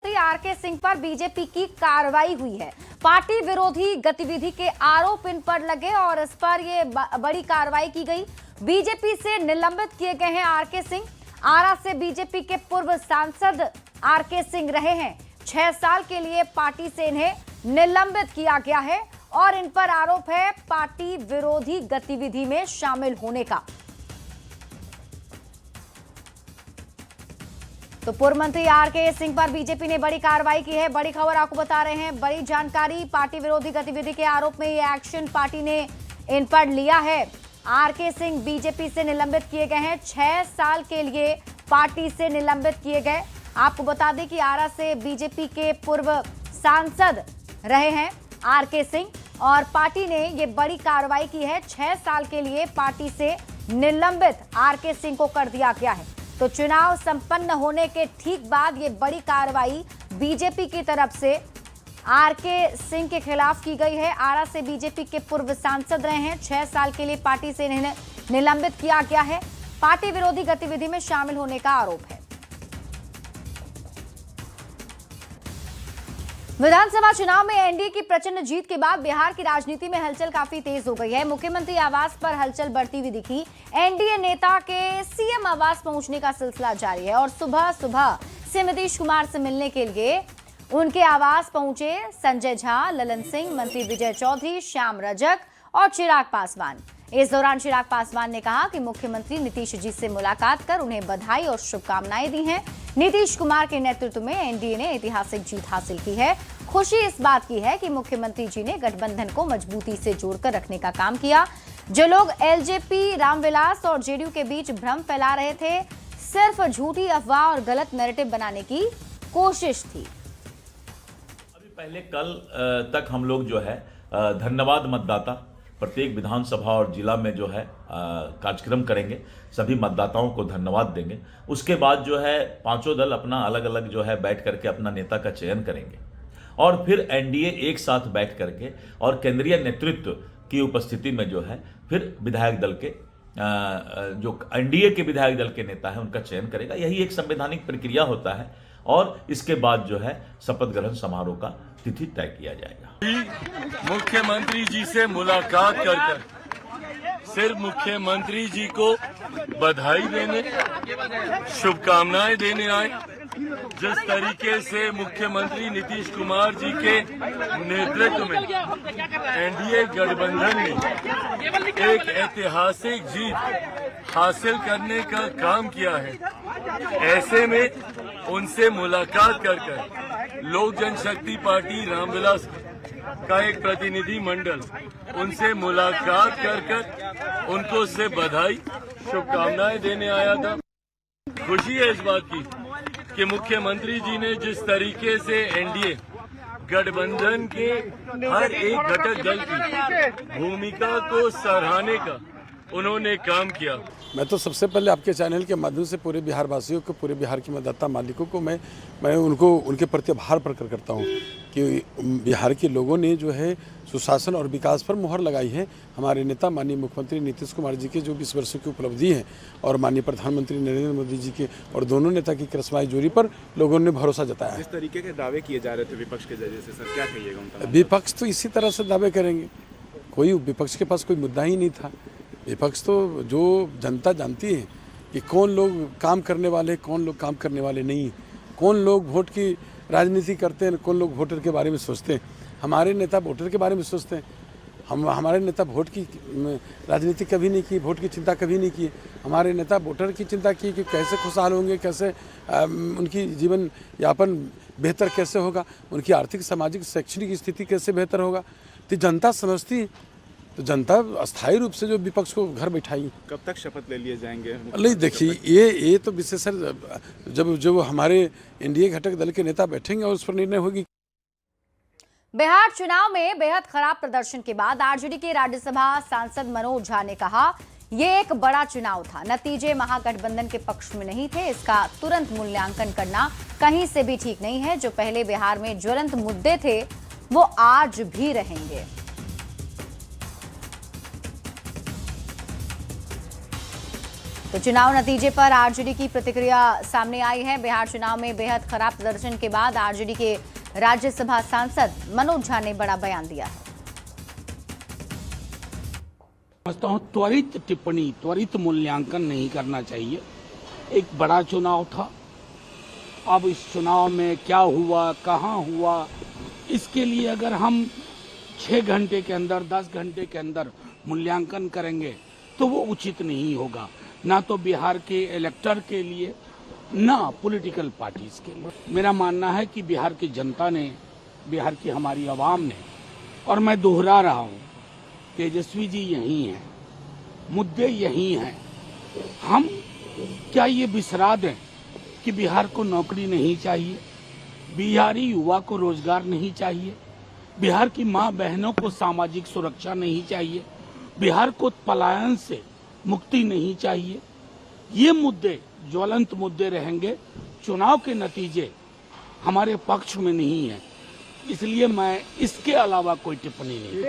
R K Singh पर BJP की कार्रवाई हुई है। पार्टी विरोधी गतिविधि के आरोप इन पर लगे और इस पर ये बड़ी कार्रवाई की गई। बीजेपी से निलंबित किए गए हैं आरके सिंह। आरा से बीजेपी के पूर्व सांसद आरके सिंह रहे हैं। 6 साल के लिए पार्टी से इन्हें निलंबित किया गया है और इन पर आरोप है पार्टी विरोधी गतिविधि में शामिल होने का। तो पूर्व मंत्री आरके सिंह पर बीजेपी ने बड़ी कार्रवाई की है। बड़ी खबर आपको बता रहे हैं, बड़ी जानकारी। पार्टी विरोधी गतिविधि के आरोप में ये एक्शन पार्टी ने इन पर लिया है। आरके सिंह बीजेपी से निलंबित किए गए हैं। 6 साल के लिए पार्टी से निलंबित किए गए। आपको बता दें कि आरा से बीजेपी के पूर्व सांसद रहे हैं आरके सिंह और पार्टी ने ये बड़ी कार्रवाई की है। 6 साल के लिए पार्टी से निलंबित आरके सिंह को कर दिया गया है। तो चुनाव संपन्न होने के ठीक बाद ये बड़ी कार्रवाई बीजेपी की तरफ से आरके सिंह के खिलाफ की गई है। आरा से बीजेपी के पूर्व सांसद रहे हैं। 6 साल के लिए पार्टी से इन्हें निलंबित किया गया है। पार्टी विरोधी गतिविधि में शामिल होने का आरोप है। विधानसभा चुनाव में एनडीए की प्रचंड जीत के बाद बिहार की राजनीति में हलचल काफी तेज हो गई है। मुख्यमंत्री आवास पर हलचल बढ़ती हुई दिखी। एनडीए नेता के सीएम आवास पहुंचने का सिलसिला जारी है और सुबह सुबह से नीतीश कुमार से मिलने के लिए उनके आवास पहुंचे संजय झा, ललन सिंह, मंत्री विजय चौधरी, श्याम रजक और चिराग पासवान। इस दौरान चिराग पासवान ने कहा कि मुख्यमंत्री नीतीश जी से मुलाकात कर उन्हें बधाई और शुभकामनाएं दी हैं। नीतीश कुमार के नेतृत्व में एनडीए ने ऐतिहासिक जीत हासिल की है। खुशी इस बात की है कि मुख्यमंत्री जी ने गठबंधन को मजबूती से जोड़कर रखने का काम किया। जो लोग एलजेपी, रामविलास और जेडीयू के बीच भ्रम फैला रहे थे, सिर्फ झूठी अफवाह और गलत नैरेटिव बनाने की कोशिश थी। अभी पहले कल तक हम लोग जो है धन्यवाद मतदाता प्रत्येक विधानसभा और जिला में जो है कार्यक्रम करेंगे, सभी मतदाताओं को धन्यवाद देंगे। उसके बाद जो है पांचों दल अपना अलग अलग जो है बैठ करके अपना नेता का चयन करेंगे और फिर एनडीए एक साथ बैठ करके और केंद्रीय नेतृत्व की उपस्थिति में जो है फिर विधायक दल के जो एनडीए के विधायक दल के नेता है उनका चयन करेगा। यही एक संवैधानिक प्रक्रिया होता है और इसके बाद जो है शपथ ग्रहण समारोह का तिथि तय किया जाएगा। मुख्यमंत्री जी से मुलाकात कर सिर्फ मुख्यमंत्री जी को बधाई देने, शुभकामनाएं देने आए। जिस तरीके से मुख्यमंत्री नीतीश कुमार जी के नेतृत्व में एनडीए गठबंधन ने एक ऐतिहासिक जीत हासिल करने का काम किया है, ऐसे में उनसे मुलाकात कर लोक जनशक्ति पार्टी रामविलास का एक प्रतिनिधि मंडल उनसे मुलाकात कर उनको से बधाई शुभकामनाएं देने आया था। खुशी है इस बात की कि मुख्यमंत्री जी ने जिस तरीके से एनडीए गठबंधन के हर एक घटक दल की भूमिका को सराहने का उन्होंने काम किया। मैं तो सबसे पहले आपके चैनल के माध्यम से पूरे बिहार वासियों को, पूरे बिहार के मतदाता मालिकों को मैं उनको उनके प्रति आभार प्रकट करता हूं कि बिहार के लोगों ने जो है सुशासन और विकास पर मुहर लगाई है। हमारे नेता माननीय मुख्यमंत्री नीतीश कुमार जी के जो 20 वर्षों की उपलब्धि है और माननीय प्रधानमंत्री नरेंद्र मोदी जी के और दोनों नेता की करिश्माई जोड़ी पर लोगों ने भरोसा जताया है। जिस तरीके के दावे किए जा रहे थे विपक्ष के जरिए से, सर क्या कहिएगा उनका? विपक्ष तो इसी तरह से दावे करेंगे। कोई विपक्ष के पास कोई मुद्दा ही नहीं था। विपक्ष तो जो जनता जानती है कि कौन लोग काम करने वाले, कौन लोग काम करने वाले नहीं, कौन लोग वोट की राजनीति करते हैं, कौन लोग वोटर के बारे में सोचते हैं। हमारे नेता वोटर के बारे में सोचते हैं। हमारे नेता वोट की राजनीति कभी नहीं की, वोट की चिंता कभी नहीं की। हमारे नेता वोटर की चिंता की कि कैसे खुशहाल होंगे, कैसे उनकी जीवन यापन बेहतर कैसे होगा, उनकी आर्थिक, सामाजिक, शैक्षणिक स्थिति कैसे बेहतर होगा। तो जनता समझती, तो जनता अस्थायी रूप से जो विपक्ष को घर बैठाई। कब तक शपथ ले लिए जाएंगे? नहीं, देखिए ये तो विशेषकर जब हमारे एनडीए घटक दल के नेता बैठेंगे और उस पर निर्णय होगी। बिहार चुनाव में बेहद खराब प्रदर्शन के बाद आरजेडी के राज्यसभा सांसद मनोज झा ने कहा, ये एक बड़ा चुनाव था, नतीजे महागठबंधन के पक्ष में नहीं थे। इसका तुरंत मूल्यांकन करना कहीं से भी ठीक नहीं है। जो पहले बिहार में ज्वलंत मुद्दे थे वो आज भी रहेंगे। तो चुनाव नतीजे पर आरजेडी की प्रतिक्रिया सामने आई है। बिहार चुनाव में बेहद खराब प्रदर्शन के बाद आरजेडी के राज्यसभा सांसद मनोज झा ने बड़ा बयान दिया है। समझता हूं त्वरित टिप्पणी, त्वरित मूल्यांकन नहीं करना चाहिए। एक बड़ा चुनाव था, अब इस चुनाव में क्या हुआ, कहां हुआ, इसके लिए अगर हम 6 घंटे के अंदर, 10 घंटे के अंदर मूल्यांकन करेंगे तो वो उचित नहीं होगा, ना तो बिहार के इलेक्टर के लिए, ना पॉलिटिकल पार्टीज के लिए। मेरा मानना है कि बिहार की जनता ने, बिहार की हमारी आवाम ने, और मैं दोहरा रहा हूं, तेजस्वी जी यही हैं, मुद्दे यही हैं। हम क्या ये बिसरा दें कि बिहार को नौकरी नहीं चाहिए, बिहारी युवा को रोजगार नहीं चाहिए, बिहार की मां बहनों को सामाजिक सुरक्षा नहीं चाहिए, बिहार को पलायन से मुक्ति नहीं चाहिए। ये मुद्दे ज्वलंत मुद्दे रहेंगे। चुनाव के नतीजे हमारे पक्ष में नहीं है, इसलिए मैं इसके अलावा कोई टिप्पणी नहीं।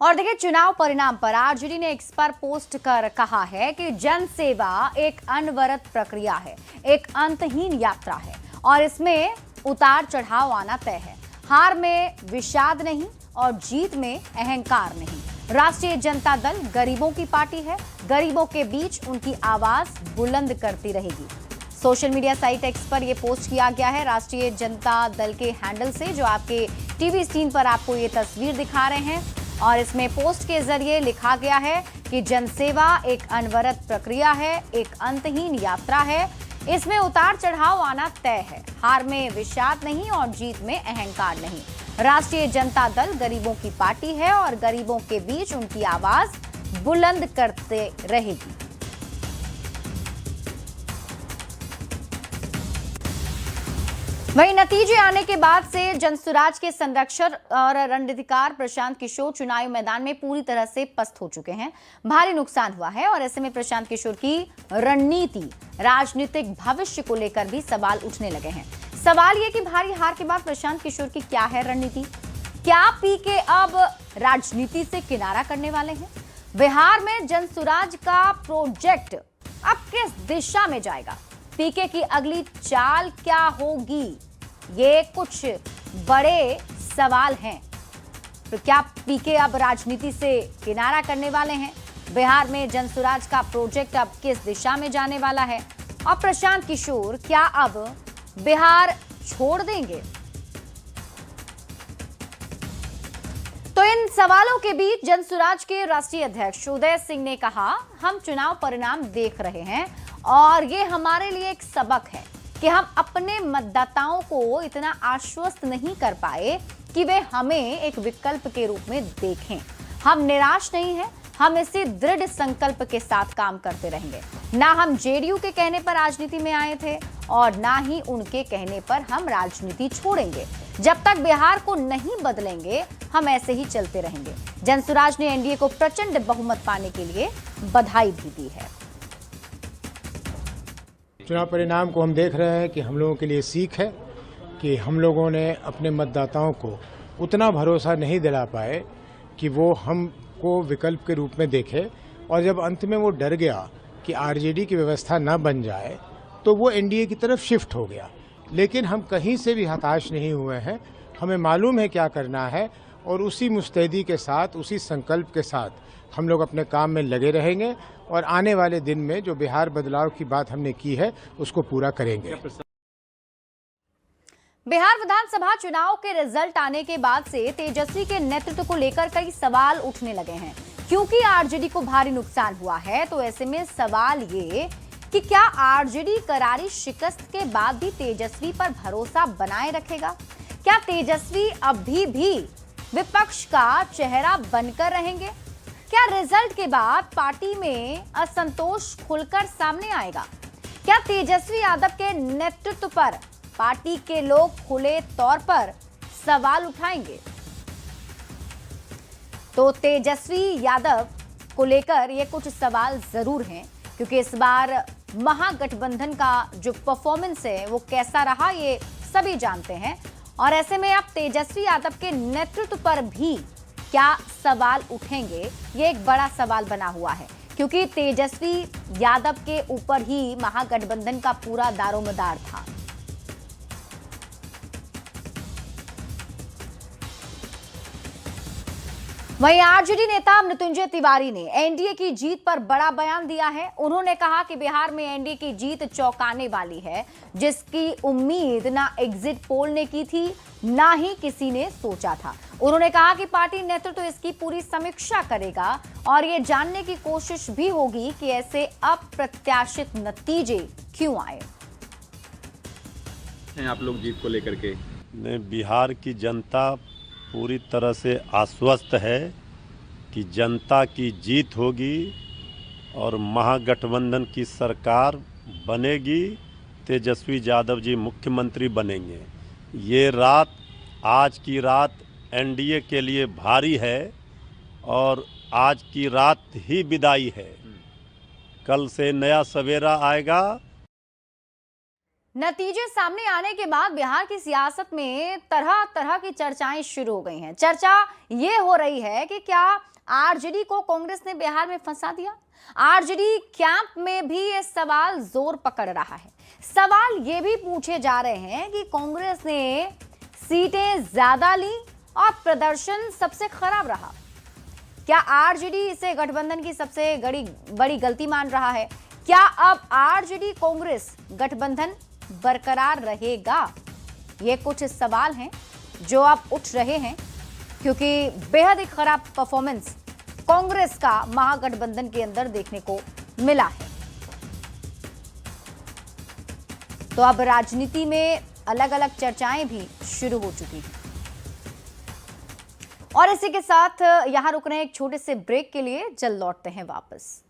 और देखिए, चुनाव परिणाम पर आरजेडी ने एक्स पर पोस्ट कर कहा है कि जन सेवा एक अनवरत प्रक्रिया है, एक अंतहीन यात्रा है और इसमें उतार चढ़ाव आना तय है। हार में विषाद नहीं और जीत में अहंकार नहीं। राष्ट्रीय जनता दल गरीबों की पार्टी है, गरीबों के बीच उनकी आवाज बुलंद करती रहेगी। सोशल मीडिया साइट एक्स पर यह पोस्ट किया गया है राष्ट्रीय जनता दल के हैंडल से, जो आपके टीवी स्क्रीन पर आपको ये तस्वीर दिखा रहे हैं। और इसमें पोस्ट के जरिए लिखा गया है कि जनसेवा एक अनवरत प्रक्रिया है, एक अंतहीन यात्रा है, इसमें उतार चढ़ाव आना तय है। हार में विषाद नहीं और जीत में अहंकार नहीं। राष्ट्रीय जनता दल गरीबों की पार्टी है और गरीबों के बीच उनकी आवाज बुलंद करते रहेगी। वहीं नतीजे आने के बाद से जनसुराज के संरक्षक और रणनीतिकार प्रशांत किशोर चुनावी मैदान में पूरी तरह से पस्त हो चुके हैं। भारी नुकसान हुआ है और ऐसे में प्रशांत किशोर की रणनीति, राजनीतिक भविष्य को लेकर भी सवाल उठने लगे हैं। सवाल ये कि भारी हार के बाद प्रशांत किशोर की क्या है रणनीति? क्या पीके अब राजनीति से किनारा करने वाले हैं? बिहार में जनसुराज का प्रोजेक्ट अब किस दिशा में जाएगा? पीके की अगली चाल क्या होगी? ये कुछ बड़े सवाल हैं। तो क्या पीके अब राजनीति से किनारा करने वाले हैं? बिहार में जनसुराज का प्रोजेक्ट अब किस दिशा में जाने वाला है? और प्रशांत किशोर क्या अब बिहार छोड़ देंगे? तो इन सवालों के बीच जनसुराज के राष्ट्रीय अध्यक्ष उदय सिंह ने कहा, हम चुनाव परिणाम देख रहे हैं और ये हमारे लिए एक सबक है कि हम अपने मतदाताओं को इतना आश्वस्त नहीं कर पाए कि वे हमें एक विकल्प के रूप में देखें। हम निराश नहीं हैं, हम इसी दृढ़ संकल्प के साथ काम करते रहेंगे। ना हम जेडीयू के कहने पर राजनीति में आए थे और ना ही उनके कहने पर हम राजनीति छोड़ेंगे। जब तक बिहार को नहीं बदलेंगे, हम ऐसे ही चलते रहेंगे। जनसुराज ने एनडीए को प्रचंड बहुमत पाने के लिए बधाई भी दी है। चुनाव परिणाम को हम देख रहे हैं कि हम लोगों के लिए सीख है कि हम लोगों ने अपने मतदाताओं को उतना भरोसा नहीं दिला पाए कि वो हमको विकल्प के रूप में देखे, और जब अंत में वो डर गया कि आरजेडी की व्यवस्था न बन जाए तो वो एनडीए की तरफ शिफ्ट हो गया। लेकिन हम कहीं से भी हताश नहीं हुए हैं, हमें मालूम है क्या करना है और उसी मुस्तैदी के साथ, उसी संकल्प के साथ हम लोग अपने काम में लगे रहेंगे और आने वाले दिन में जो बिहार बदलाव की बात हमने की है उसको पूरा करेंगे। बिहार विधानसभा चुनाव के रिजल्ट आने के बाद से तेजस्वी के नेतृत्व को लेकर कई सवाल उठने लगे हैं। क्योंकि आरजेडी को भारी नुकसान हुआ है, तो ऐसे में सवाल ये कि क्या आरजेडी करारी शिकस्त के बाद भी तेजस्वी पर भरोसा बनाए रखेगा? क्या तेजस्वी अभी भी विपक्ष का चेहरा बनकर रहेंगे? क्या रिजल्ट के बाद पार्टी में असंतोष खुलकर सामने आएगा? क्या तेजस्वी यादव के नेतृत्व पर पार्टी के लोग खुले तौर पर सवाल उठाएंगे? तो तेजस्वी यादव को लेकर ये कुछ सवाल जरूर हैं, क्योंकि इस बार महागठबंधन का जो परफॉर्मेंस है वो कैसा रहा ये सभी जानते हैं। और ऐसे में अब तेजस्वी यादव के नेतृत्व पर भी क्या सवाल उठेंगे, ये एक बड़ा सवाल बना हुआ है, क्योंकि तेजस्वी यादव के ऊपर ही महागठबंधन का पूरा दारोमदार था। वहीं आरजेडी नेता मृत्युंजय तिवारी ने एनडीए की जीत पर बड़ा बयान दिया है। उन्होंने कहा कि बिहार में एनडीए की जीत चौंकाने वाली है, जिसकी उम्मीद ना एग्जिट पोल ने की थी, ना ही किसी ने सोचा था। उन्होंने कहा कि पार्टी नेतृत्व इसकी पूरी समीक्षा करेगा और ये जानने की कोशिश भी होगी कि ऐसे अप्रत्याशित नतीजे क्यों आए। आप लोग जीत को लेकर के बिहार की जनता पूरी तरह से आश्वस्त है कि जनता की जीत होगी और महागठबंधन की सरकार बनेगी, तेजस्वी यादव जी मुख्यमंत्री बनेंगे। ये रात, आज की रात एनडीए के लिए भारी है और आज की रात ही विदाई है। कल से नया सवेरा आएगा। नतीजे सामने आने के बाद बिहार की सियासत में तरह तरह की चर्चाएं शुरू हो गई हैं। चर्चा ये हो रही है कि क्या आरजेडी को कांग्रेस ने बिहार में फंसा दिया। आरजेडी कैंप में भी ये सवाल जोर पकड़ रहा है। सवाल ये भी पूछे जा रहे हैं कि कांग्रेस ने सीटें ज्यादा ली और प्रदर्शन सबसे खराब रहा। क्या आरजेडी इसे गठबंधन की सबसे बड़ी गलती मान रहा है? क्या अब आरजेडी कांग्रेस गठबंधन बरकरार रहेगा? ये कुछ सवाल हैं जो अब उठ रहे हैं, क्योंकि बेहद ही खराब परफॉर्मेंस कांग्रेस का महागठबंधन के अंदर देखने को मिला है। तो अब राजनीति में अलग अलग चर्चाएं भी शुरू हो चुकी हैं। और इसी के साथ यहां रुक रहे हैं एक छोटे से ब्रेक के लिए, जल्द लौटते हैं वापस।